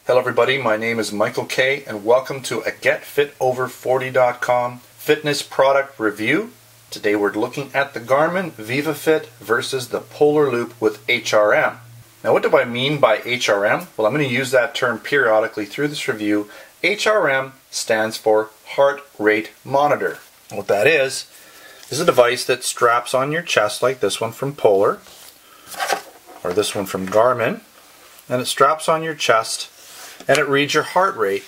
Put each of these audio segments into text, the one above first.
Hello everybody, my name is Michael K and welcome to a GetFitOver40.com fitness product review. Today we're looking at the Garmin VivoFit versus the Polar Loop with HRM. Now what do I mean by HRM? Well, I'm going to use that term periodically through this review. HRM stands for heart rate monitor. What that is a device that straps on your chest like this one from Polar or this one from Garmin, and it straps on your chest and it reads your heart rate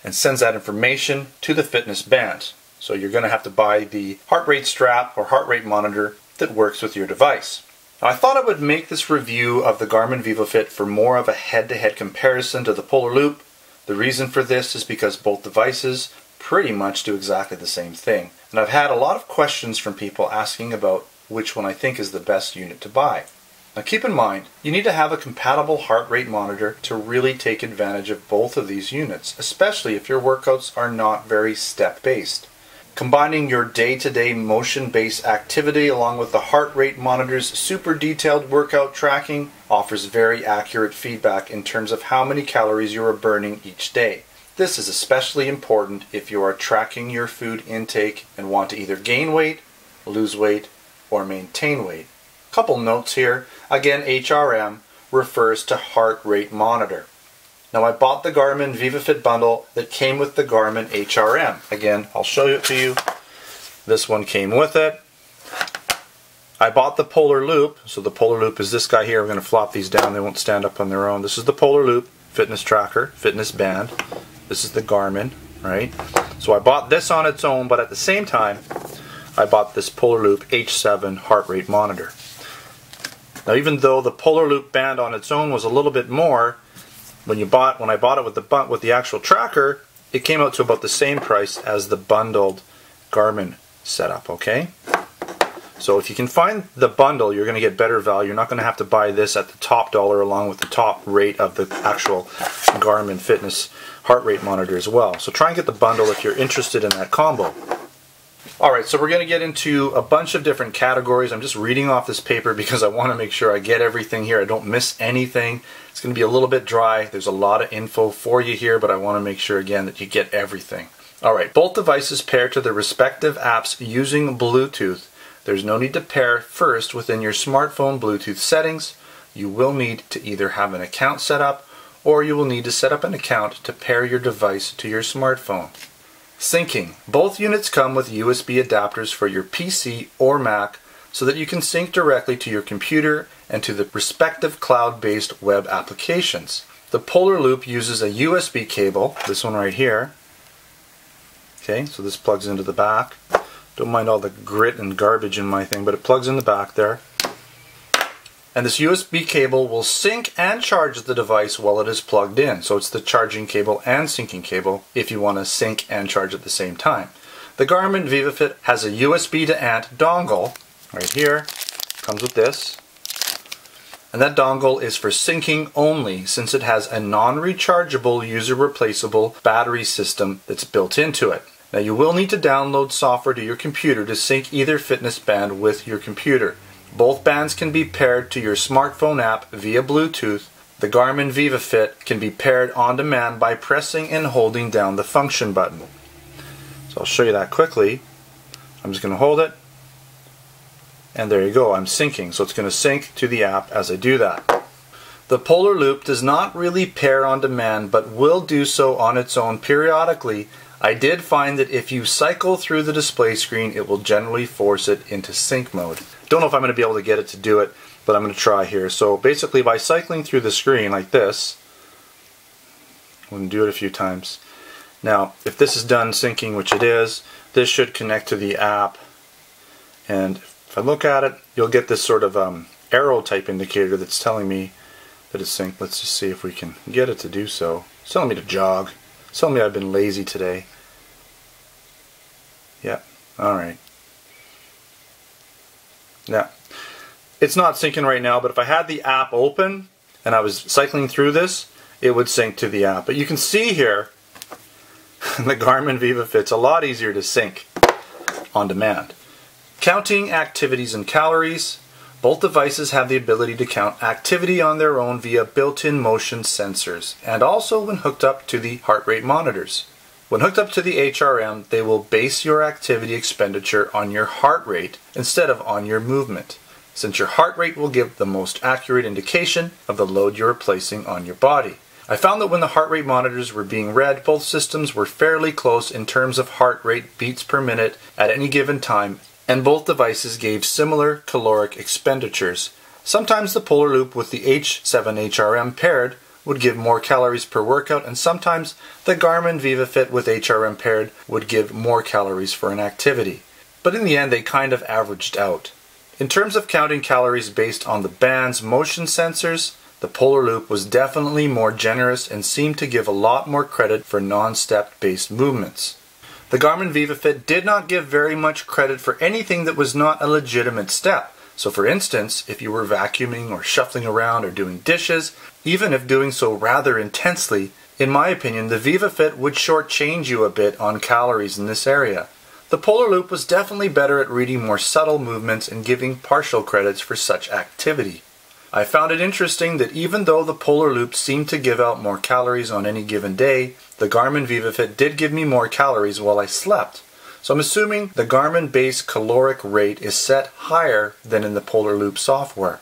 and sends that information to the fitness band. So you're going to have to buy the heart rate strap or heart rate monitor that works with your device. Now, I thought I would make this review of the Garmin VivoFit for more of a head-to-head comparison to the Polar Loop. The reason for this is because both devices pretty much do exactly the same thing. And I've had a lot of questions from people asking about which one I think is the best unit to buy. Now keep in mind, you need to have a compatible heart rate monitor to really take advantage of both of these units, especially if your workouts are not very step-based. Combining your day-to-day motion-based activity along with the heart rate monitor's super detailed workout tracking offers very accurate feedback in terms of how many calories you are burning each day. This is especially important if you are tracking your food intake and want to either gain weight, lose weight, or maintain weight. Couple notes here. Again, HRM refers to heart rate monitor. Now I bought the Garmin VivoFit bundle that came with the Garmin HRM. Again, I'll show it to you. This one came with it. I bought the Polar Loop. So the Polar Loop is this guy here. I'm going to flop these down. They won't stand up on their own. This is the Polar Loop fitness tracker, fitness band. This is the Garmin, right? So I bought this on its own, but at the same time, I bought this Polar Loop H7 heart rate monitor. Now, even though the Polar Loop band on its own was a little bit more, when I bought it with the actual tracker, it came out to about the same price as the bundled Garmin setup, okay? So if you can find the bundle, you're going to get better value. You're not going to have to buy this at the top dollar along with the top rate of the actual Garmin fitness heart rate monitor as well. So try and get the bundle if you're interested in that combo. Alright, so we're going to get into a bunch of different categories. I'm just reading off this paper because I want to make sure I get everything here. I don't miss anything. It's going to be a little bit dry. There's a lot of info for you here, but I want to make sure again that you get everything. Alright, both devices pair to their respective apps using Bluetooth. There's no need to pair first within your smartphone Bluetooth settings. You will need to either have an account set up or you will need to set up an account to pair your device to your smartphone. Syncing. Both units come with USB adapters for your PC or Mac so that you can sync directly to your computer and to the respective cloud-based web applications. The Polar Loop uses a USB cable, this one right here. Okay, so this plugs into the back. Don't mind all the grit and garbage in my thing, but it plugs in the back there. And this USB cable will sync and charge the device while it is plugged in. So it's the charging cable and syncing cable if you want to sync and charge at the same time. The Garmin VivoFit has a USB to ANT dongle right here. Comes with this. And that dongle is for syncing only since it has a non-rechargeable user replaceable battery system that's built into it. Now you will need to download software to your computer to sync either fitness band with your computer. Both bands can be paired to your smartphone app via Bluetooth. The Garmin VivoFit can be paired on demand by pressing and holding down the function button. So I'll show you that quickly. I'm just going to hold it. And there you go, I'm syncing. So it's going to sync to the app as I do that. The Polar Loop does not really pair on demand, but will do so on its own periodically. I did find that if you cycle through the display screen, it will generally force it into sync mode. Don't know if I'm going to be able to get it to do it, but I'm going to try here. So basically by cycling through the screen like this, I'm going to do it a few times. Now, if this is done syncing, which it is, this should connect to the app. And if I look at it, you'll get this sort of arrow type indicator that's telling me that it's synced. Let's just see if we can get it to do so. It's telling me to jog. It's telling me I've been lazy today. Yep, alright. Now, it's not syncing right now, but if I had the app open and I was cycling through this, it would sync to the app. But you can see here, the Garmin VivoFit's a lot easier to sync on demand. Counting activities and calories. Both devices have the ability to count activity on their own via built-in motion sensors, and also when hooked up to the heart rate monitors. When hooked up to the HRM, they will base your activity expenditure on your heart rate instead of on your movement, since your heart rate will give the most accurate indication of the load you are placing on your body. I found that when the heart rate monitors were being read, both systems were fairly close in terms of heart rate beats per minute at any given time, and both devices gave similar caloric expenditures. Sometimes the Polar Loop with the H7 HRM paired would give more calories per workout, and sometimes the Garmin VivoFit with HRM paired would give more calories for an activity. But in the end, they kind of averaged out. In terms of counting calories based on the band's motion sensors, the Polar Loop was definitely more generous and seemed to give a lot more credit for non-step based movements. The Garmin VivoFit did not give very much credit for anything that was not a legitimate step. So for instance, if you were vacuuming or shuffling around or doing dishes, even if doing so rather intensely, in my opinion, the VivoFit would shortchange you a bit on calories in this area. The Polar Loop was definitely better at reading more subtle movements and giving partial credits for such activity. I found it interesting that even though the Polar Loop seemed to give out more calories on any given day, the Garmin VivoFit did give me more calories while I slept. So I'm assuming the Garmin base caloric rate is set higher than in the Polar Loop software.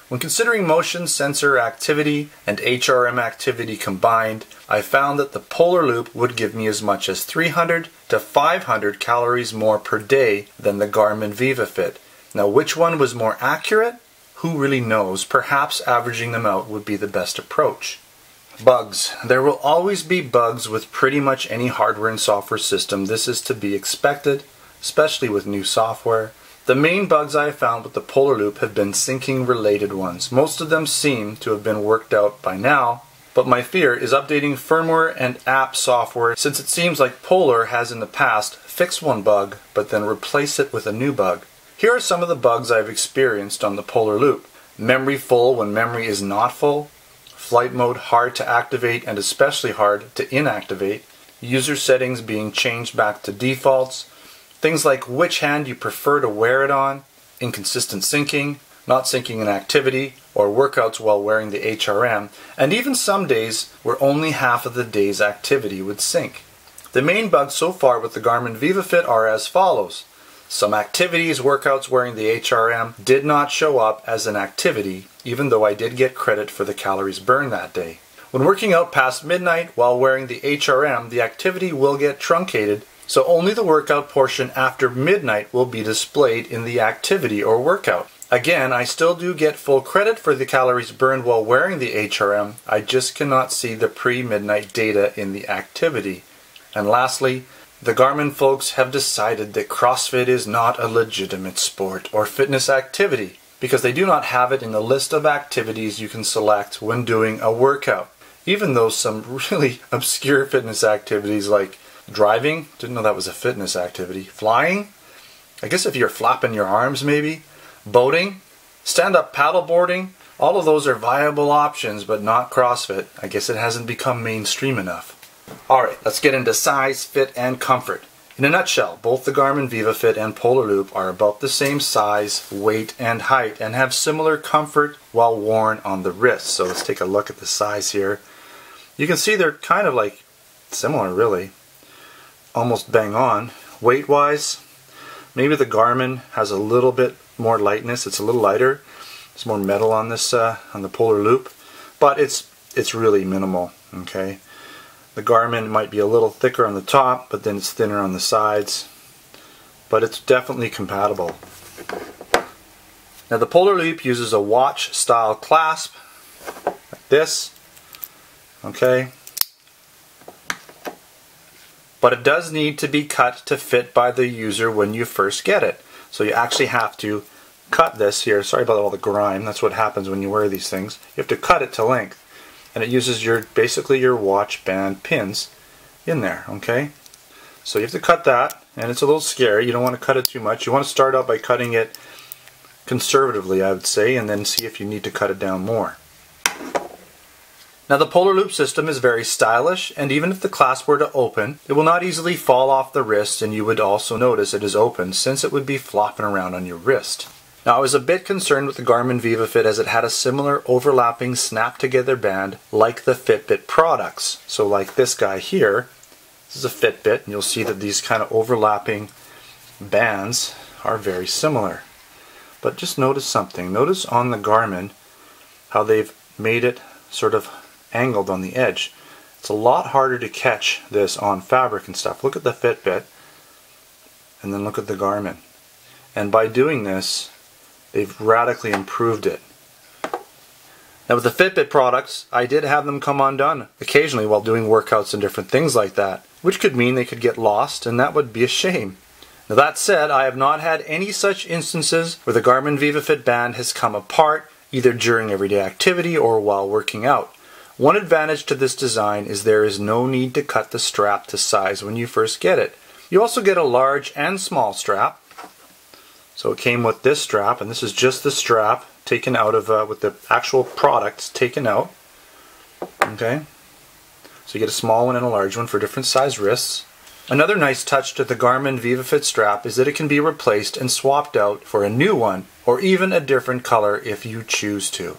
When considering motion sensor activity and HRM activity combined, I found that the Polar Loop would give me as much as 300 to 500 calories more per day than the Garmin VivoFit. Now, which one was more accurate? Who really knows? Perhaps averaging them out would be the best approach. Bugs. There will always be bugs with pretty much any hardware and software system. This is to be expected, especially with new software. The main bugs I have found with the Polar Loop have been syncing related ones. Most of them seem to have been worked out by now, but my fear is updating firmware and app software, since it seems like Polar has in the past fixed one bug but then replaced it with a new bug. Here are some of the bugs I've experienced on the Polar Loop. Memory full when memory is not full. Flight mode hard to activate and especially hard to inactivate. User settings being changed back to defaults. Things like which hand you prefer to wear it on. Inconsistent syncing. Not syncing an activity or workouts while wearing the HRM. And even some days where only half of the day's activity would sync. The main bugs so far with the Garmin VivoFit are as follows. Some activities, workouts wearing the HRM did not show up as an activity, even though I did get credit for the calories burned that day. When working out past midnight while wearing the HRM, the activity will get truncated, so only the workout portion after midnight will be displayed in the activity or workout. Again, I still do get full credit for the calories burned while wearing the HRM, I just cannot see the pre-midnight data in the activity. And lastly, the Garmin folks have decided that CrossFit is not a legitimate sport or fitness activity because they do not have it in the list of activities you can select when doing a workout. Even though some really obscure fitness activities like driving, didn't know that was a fitness activity, flying, I guess if you're flapping your arms maybe, boating, stand-up paddleboarding, all of those are viable options but not CrossFit. I guess it hasn't become mainstream enough. Alright, let's get into size, fit, and comfort. In a nutshell, both the Garmin VivoFit and Polar Loop are about the same size, weight, and height, and have similar comfort while worn on the wrist. So let's take a look at the size here. You can see they're kind of like similar, really. Almost bang on. Weight-wise, maybe the Garmin has a little bit more lightness. It's a little lighter. There's more metal on this, on the Polar Loop, but it's really minimal. Okay. The Garmin might be a little thicker on the top, but then it's thinner on the sides. But it's definitely compatible. Now the Polar Loop uses a watch style clasp, like this. Okay. But it does need to be cut to fit by the user when you first get it. So you actually have to cut this here. Sorry about all the grime. That's what happens when you wear these things. You have to cut it to length. And it uses basically your watch band pins in there, okay? So you have to cut that, and it's a little scary. You don't want to cut it too much. You want to start out by cutting it conservatively, I would say, and then see if you need to cut it down more. Now the Polar Loop system is very stylish, and even if the clasp were to open, it will not easily fall off the wrist, and you would also notice it is open since it would be flopping around on your wrist. Now I was a bit concerned with the Garmin VivoFit as it had a similar overlapping snap together band like the Fitbit products. So like this guy here, this is a Fitbit, and you'll see that these kind of overlapping bands are very similar. But just notice something. Notice on the Garmin how they've made it sort of angled on the edge. It's a lot harder to catch this on fabric and stuff. Look at the Fitbit and then look at the Garmin. And by doing this, they've radically improved it. Now with the Fitbit products, I did have them come undone occasionally while doing workouts and different things like that, which could mean they could get lost, and that would be a shame. Now that said, I have not had any such instances where the Garmin VivoFit band has come apart, either during everyday activity or while working out. One advantage to this design is there is no need to cut the strap to size when you first get it. You also get a large and small strap. So it came with this strap, and this is just the strap taken out of, with the actual products taken out. Okay, so you get a small one and a large one for different size wrists. Another nice touch to the Garmin VivoFit strap is that it can be replaced and swapped out for a new one, or even a different color if you choose to.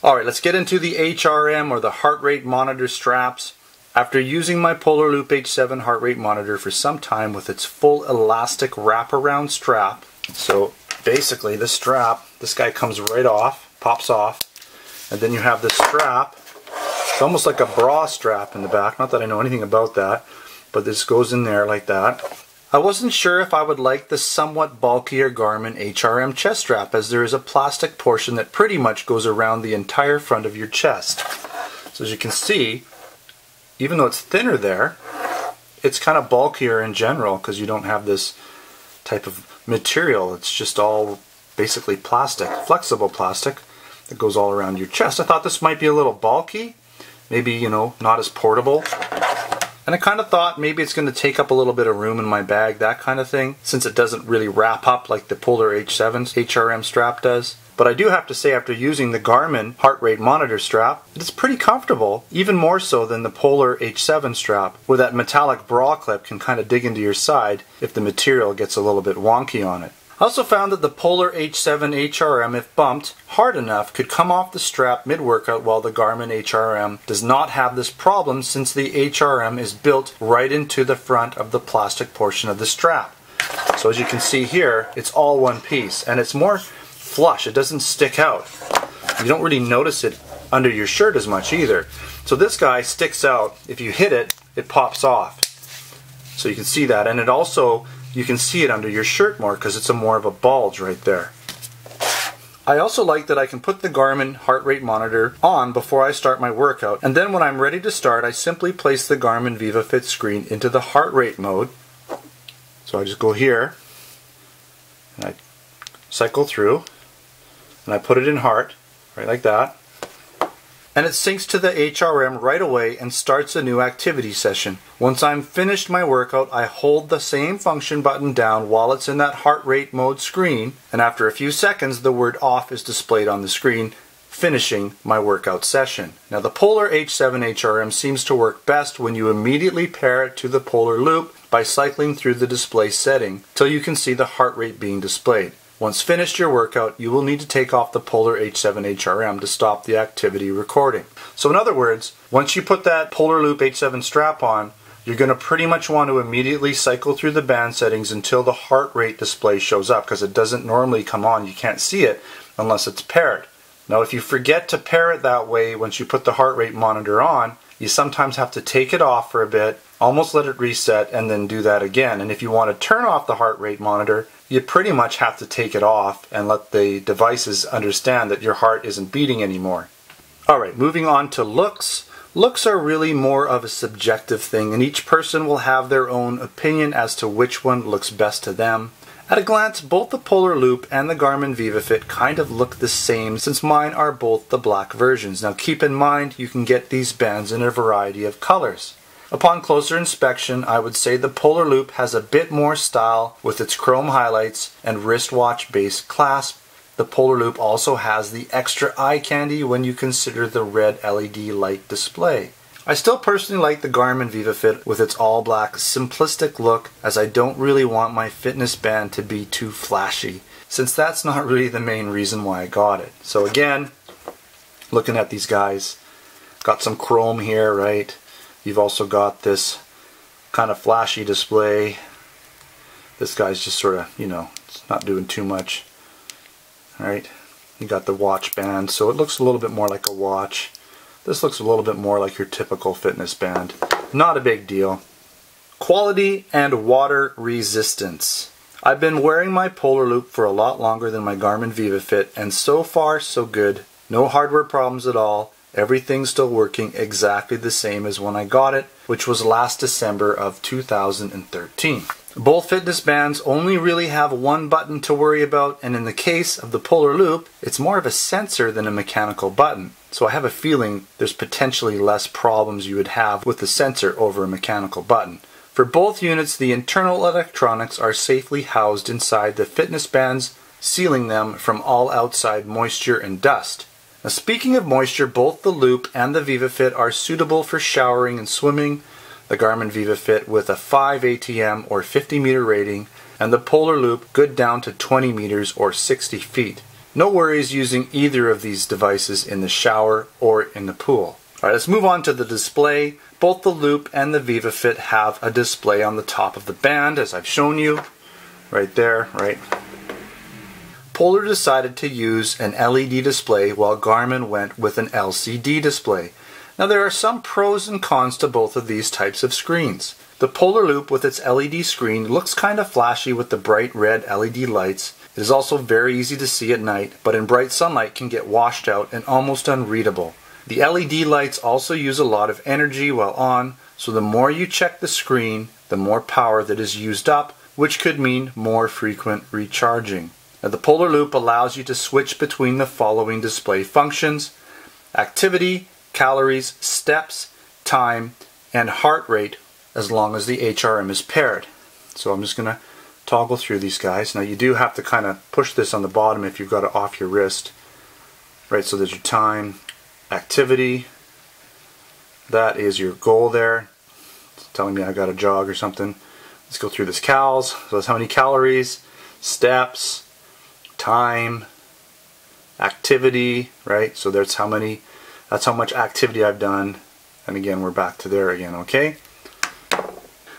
Alright, let's get into the HRM, or the heart rate monitor straps. After using my Polar Loop H7 heart rate monitor for some time with its full elastic wraparound strap, so basically this strap, this guy comes right off, pops off, and then you have this strap. It's almost like a bra strap in the back, not that I know anything about that, but this goes in there like that. I wasn't sure if I would like the somewhat bulkier Garmin HRM chest strap, as there is a plastic portion that pretty much goes around the entire front of your chest. So as you can see, even though it's thinner there, it's kind of bulkier in general because you don't have this type of material. It's just all basically plastic, flexible plastic that goes all around your chest. I thought this might be a little bulky, maybe, you know, not as portable. And I kind of thought maybe it's going to take up a little bit of room in my bag, that kind of thing, since it doesn't really wrap up like the Polar H7's HRM strap does. But I do have to say, after using the Garmin heart rate monitor strap, it's pretty comfortable, even more so than the Polar H7 strap, where that metallic bra clip can kind of dig into your side if the material gets a little bit wonky on it. I also found that the Polar H7 HRM, if bumped hard enough, could come off the strap mid-workout, while the Garmin HRM does not have this problem, since the HRM is built right into the front of the plastic portion of the strap. So as you can see here, it's all one piece, and it's more flush. It doesn't stick out. You don't really notice it under your shirt as much either. So this guy sticks out. If you hit it, it pops off. So you can see that, and it also, you can see it under your shirt more because it's more of a bulge right there. I also like that I can put the Garmin heart rate monitor on before I start my workout, and then when I'm ready to start, I simply place the Garmin VivoFit screen into the heart rate mode. So I just go here, and I cycle through, and I put it in heart, right like that. And it syncs to the HRM right away and starts a new activity session. Once I'm finished my workout, I hold the same function button down while it's in that heart rate mode screen, and after a few seconds the word off is displayed on the screen, finishing my workout session. Now the Polar H7 HRM seems to work best when you immediately pair it to the Polar Loop by cycling through the display setting till you can see the heart rate being displayed. Once finished your workout, you will need to take off the Polar H7 HRM to stop the activity recording. So in other words, once you put that Polar Loop H7 strap on, you're going to pretty much want to immediately cycle through the band settings until the heart rate display shows up, because it doesn't normally come on. You can't see it unless it's paired. Now if you forget to pair it that way once you put the heart rate monitor on, you sometimes have to take it off for a bit, almost let it reset, and then do that again. And if you want to turn off the heart rate monitor, you pretty much have to take it off and let the devices understand that your heart isn't beating anymore. Alright, moving on to looks. Looks are really more of a subjective thing, and each person will have their own opinion as to which one looks best to them. At a glance, both the Polar Loop and the Garmin VivoFit kind of look the same, since mine are both the black versions. Now keep in mind, you can get these bands in a variety of colors. Upon closer inspection, I would say the Polar Loop has a bit more style with its chrome highlights and wristwatch based clasp. The Polar Loop also has the extra eye candy when you consider the red LED light display. I still personally like the Garmin VivoFit with its all black simplistic look, as I don't really want my fitness band to be too flashy. since that's not really the main reason why I got it. So again, looking at these guys, got some chrome here, right? You've also got this kind of flashy display. This guy's just sort of, you know, it's not doing too much. Alright, you got the watch band, so it looks a little bit more like a watch. This looks a little bit more like your typical fitness band. Not a big deal. Quality and water resistance. I've been wearing my Polar Loop for a lot longer than my Garmin VivoFit, and so far so good. No hardware problems at all. Everything's still working exactly the same as when I got it, which was last December of 2013. Both fitness bands only really have one button to worry about, and in the case of the Polar Loop, it's more of a sensor than a mechanical button. So I have a feeling there's potentially less problems you would have with the sensor over a mechanical button. For both units, the internal electronics are safely housed inside the fitness bands, sealing them from all outside moisture and dust. Now, speaking of moisture, both the Loop and the VivoFit are suitable for showering and swimming. The Garmin VivoFit with a 5 ATM or 50 meter rating, and the Polar Loop good down to 20 meters or 60 feet. No worries using either of these devices in the shower or in the pool. Alright, let's move on to the display. Both the Loop and the VivoFit have a display on the top of the band, as I've shown you. Right there, right? Polar decided to use an LED display while Garmin went with an LCD display. Now there are some pros and cons to both of these types of screens. The Polar Loop with its LED screen looks kind of flashy with the bright red LED lights. It is also very easy to see at night, but in bright sunlight can get washed out and almost unreadable. The LED lights also use a lot of energy while on, so the more you check the screen, the more power that is used up, which could mean more frequent recharging. Now, the Polar Loop allows you to switch between the following display functions: activity, calories, steps, time, and heart rate, as long as the HRM is paired. So I'm just going to toggle through these guys. Now you do have to kind of push this on the bottom if you've got it off your wrist. Right, so there's your time, activity, that is your goal there. It's telling me I got to jog or something. Let's go through this cals. So that's how many calories, steps, time, activity, right? So that's how much activity I've done. And again, we're back to there again, okay?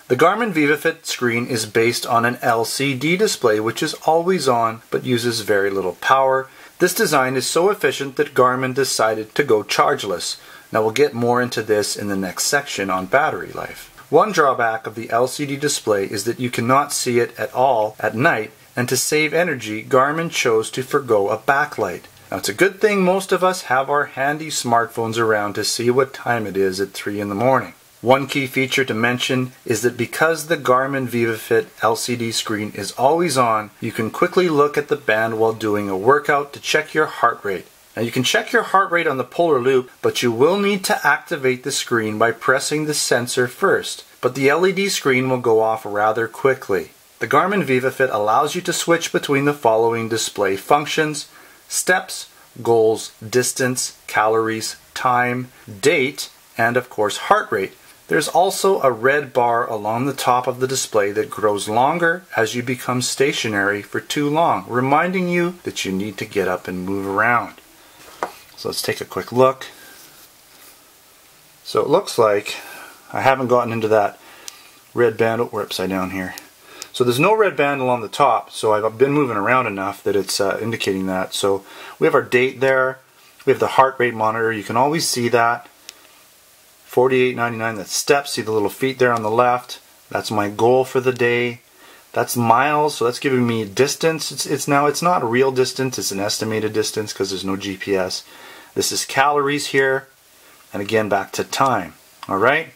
The Garmin VivoFit screen is based on an LCD display, which is always on but uses very little power. This design is so efficient that Garmin decided to go chargeless. Now we'll get more into this in the next section on battery life. One drawback of the LCD display is that you cannot see it at all at night, and to save energy, Garmin chose to forgo a backlight. Now it's a good thing most of us have our handy smartphones around to see what time it is at 3 in the morning. One key feature to mention is that because the Garmin VivoFit LCD screen is always on, you can quickly look at the band while doing a workout to check your heart rate. Now you can check your heart rate on the Polar Loop, but you will need to activate the screen by pressing the sensor first. But the LED screen will go off rather quickly. The Garmin VivoFit allows you to switch between the following display functions: steps, goals, distance, calories, time, date, and of course heart rate. There's also a red bar along the top of the display that grows longer as you become stationary for too long, reminding you that you need to get up and move around. So let's take a quick look. So it looks like I haven't gotten into that red band. Oh, we're upside down here. So there's no red band along the top, so I've been moving around enough that it's indicating that. So we have our date there. We have the heart rate monitor. You can always see that. 48.99, that's steps. See the little feet there on the left. That's my goal for the day. That's miles, so that's giving me distance. It's not a real distance, it's an estimated distance because there's no GPS. This is calories here, and again back to time. Alright?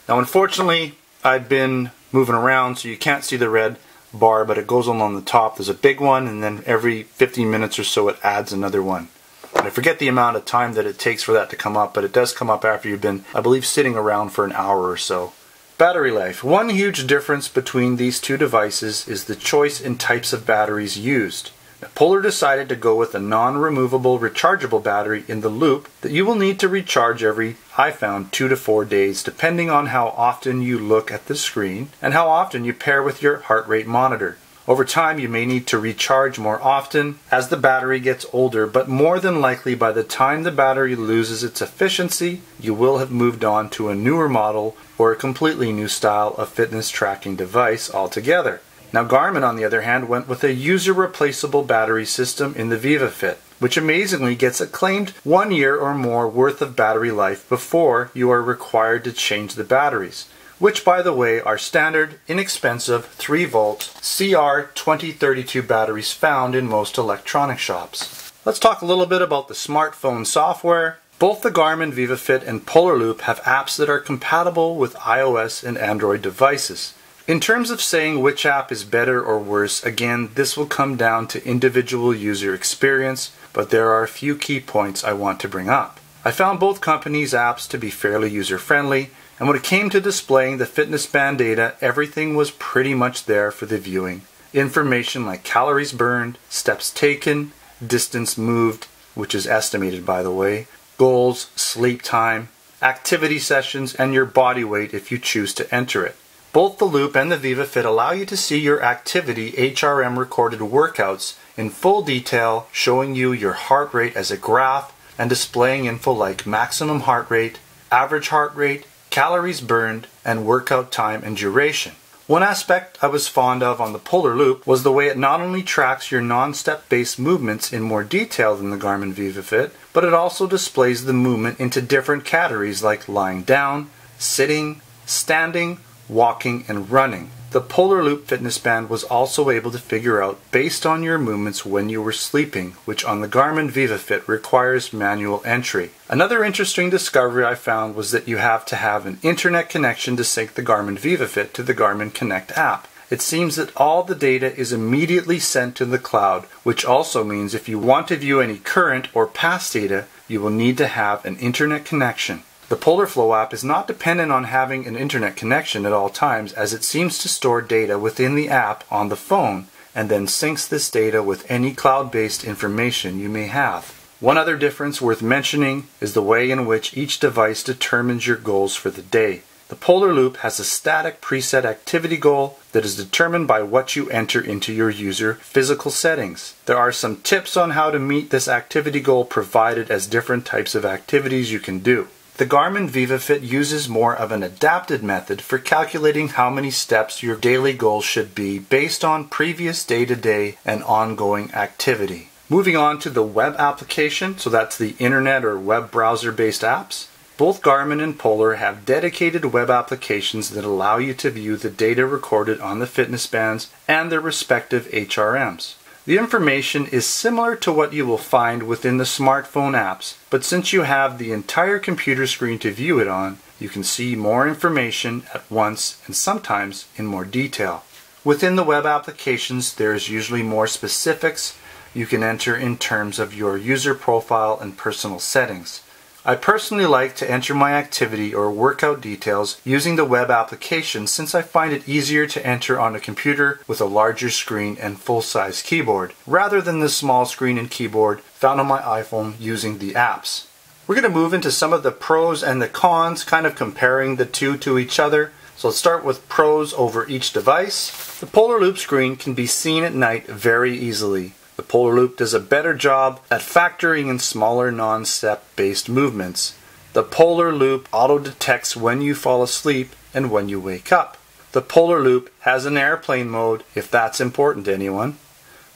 Now unfortunately, I've been moving around so you can't see the red bar, but it goes along the top. There's a big one, and then every 15 minutes or so it adds another one. I forget the amount of time that it takes for that to come up, but it does come up after you've been, I believe, sitting around for an hour or so. Battery life. One huge difference between these two devices is the choice in types of batteries used. Now, Polar decided to go with a non-removable rechargeable battery in the Loop that you will need to recharge every, I found, 2 to 4 days, depending on how often you look at the screen and how often you pair with your heart rate monitor. Over time, you may need to recharge more often as the battery gets older, but more than likely by the time the battery loses its efficiency, you will have moved on to a newer model or a completely new style of fitness tracking device altogether. Now Garmin, on the other hand, went with a user-replaceable battery system in the VivoFit, which amazingly gets a claimed 1 year or more worth of battery life before you are required to change the batteries, which by the way are standard, inexpensive 3-volt CR2032 batteries found in most electronic shops. Let's talk a little bit about the smartphone software. Both the Garmin VivoFit and Polar Loop have apps that are compatible with iOS and Android devices. In terms of saying which app is better or worse, again, this will come down to individual user experience, but there are a few key points I want to bring up. I found both companies' apps to be fairly user-friendly, and when it came to displaying the fitness band data, everything was pretty much there for the viewing. Information like calories burned, steps taken, distance moved, which is estimated by the way, goals, sleep time, activity sessions, and your body weight if you choose to enter it. Both the Loop and the VivoFit allow you to see your activity HRM recorded workouts in full detail, showing you your heart rate as a graph and displaying info like maximum heart rate, average heart rate, calories burned, and workout time and duration. One aspect I was fond of on the Polar Loop was the way it not only tracks your non-step based movements in more detail than the Garmin VivoFit, but it also displays the movement into different categories like lying down, sitting, standing, walking, and running. The Polar Loop fitness band was also able to figure out based on your movements when you were sleeping, which on the Garmin VivoFit requires manual entry. Another interesting discovery I found was that you have to have an internet connection to sync the Garmin VivoFit to the Garmin Connect app. It seems that all the data is immediately sent to the cloud, which also means if you want to view any current or past data, you will need to have an internet connection. The Polar Flow app is not dependent on having an internet connection at all times, as it seems to store data within the app on the phone and then syncs this data with any cloud-based information you may have. One other difference worth mentioning is the way in which each device determines your goals for the day. The Polar Loop has a static preset activity goal that is determined by what you enter into your user physical settings. There are some tips on how to meet this activity goal provided as different types of activities you can do. The Garmin VivoFit uses more of an adapted method for calculating how many steps your daily goals should be based on previous day-to-day and ongoing activity. Moving on to the web application, so that's the internet or web browser-based apps. Both Garmin and Polar have dedicated web applications that allow you to view the data recorded on the fitness bands and their respective HRMs. The information is similar to what you will find within the smartphone apps, but since you have the entire computer screen to view it on, you can see more information at once and sometimes in more detail. Within the web applications, there is usually more specifics you can enter in terms of your user profile and personal settings. I personally like to enter my activity or workout details using the web application since I find it easier to enter on a computer with a larger screen and full-size keyboard, rather than the small screen and keyboard found on my iPhone using the apps. We're going to move into some of the pros and the cons, kind of comparing the two to each other. So let's start with pros over each device. The Polar Loop screen can be seen at night very easily. The Polar Loop does a better job at factoring in smaller non-step based movements. The Polar Loop auto-detects when you fall asleep and when you wake up. The Polar Loop has an airplane mode, if that's important to anyone.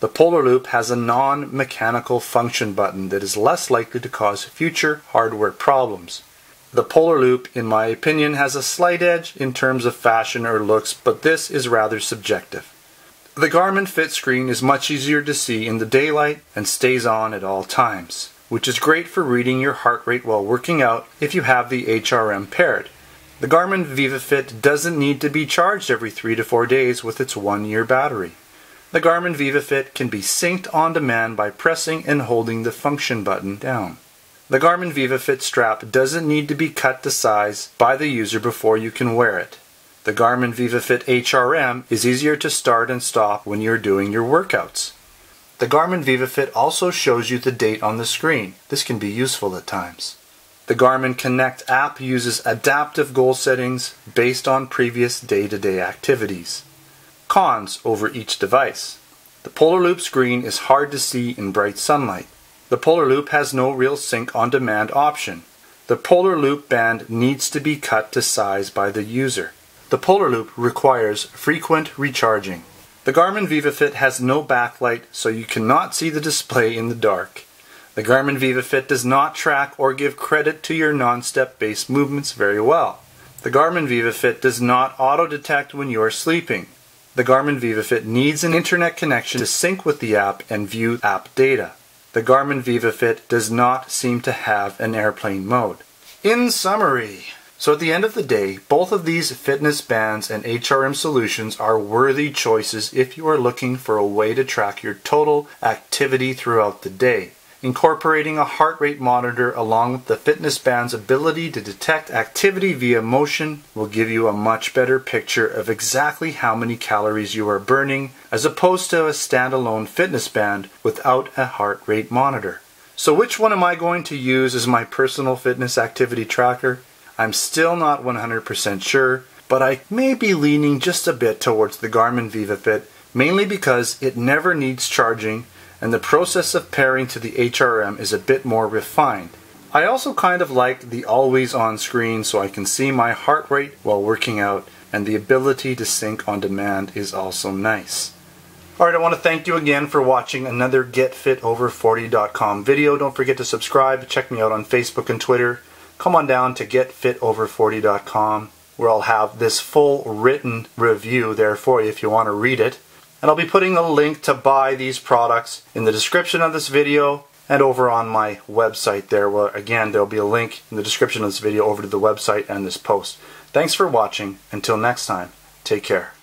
The Polar Loop has a non-mechanical function button that is less likely to cause future hardware problems. The Polar Loop, in my opinion, has a slight edge in terms of fashion or looks, but this is rather subjective. The Garmin Fit screen is much easier to see in the daylight and stays on at all times, which is great for reading your heart rate while working out if you have the HRM paired. The Garmin VivoFit doesn't need to be charged every 3 to 4 days with its 1-year battery. The Garmin VivoFit can be synced on demand by pressing and holding the function button down. The Garmin VivoFit strap doesn't need to be cut to size by the user before you can wear it. The Garmin VivoFit HRM is easier to start and stop when you're doing your workouts. The Garmin VivoFit also shows you the date on the screen. This can be useful at times. The Garmin Connect app uses adaptive goal settings based on previous day-to-day activities. cons over each device. The Polar Loop screen is hard to see in bright sunlight. The Polar Loop has no real sync on demand option. The Polar Loop band needs to be cut to size by the user. The Polar Loop requires frequent recharging. The Garmin VivoFit has no backlight, so you cannot see the display in the dark. The Garmin VivoFit does not track or give credit to your non-step based movements very well. The Garmin VivoFit does not auto-detect when you are sleeping. The Garmin VivoFit needs an internet connection to sync with the app and view app data. The Garmin VivoFit does not seem to have an airplane mode. In summary, so at the end of the day, both of these fitness bands and HRM solutions are worthy choices if you are looking for a way to track your total activity throughout the day. Incorporating a heart rate monitor along with the fitness band's ability to detect activity via motion will give you a much better picture of exactly how many calories you are burning, as opposed to a standalone fitness band without a heart rate monitor. So which one am I going to use as my personal fitness activity tracker? I'm still not 100% sure, but I may be leaning just a bit towards the Garmin VivoFit, mainly because it never needs charging and the process of pairing to the HRM is a bit more refined. I also kind of like the always on screen so I can see my heart rate while working out, and the ability to sync on demand is also nice. Alright, I want to thank you again for watching another GetFitOver40.com video. Don't forget to subscribe, check me out on Facebook and Twitter. Come on down to GetFitOver40.com where I'll have this full written review there for you if you want to read it. And I'll be putting a link to buy these products in the description of this video and over on my website there. Well, again, there'll be a link in the description of this video over to the website and this post. Thanks for watching. Until next time, take care.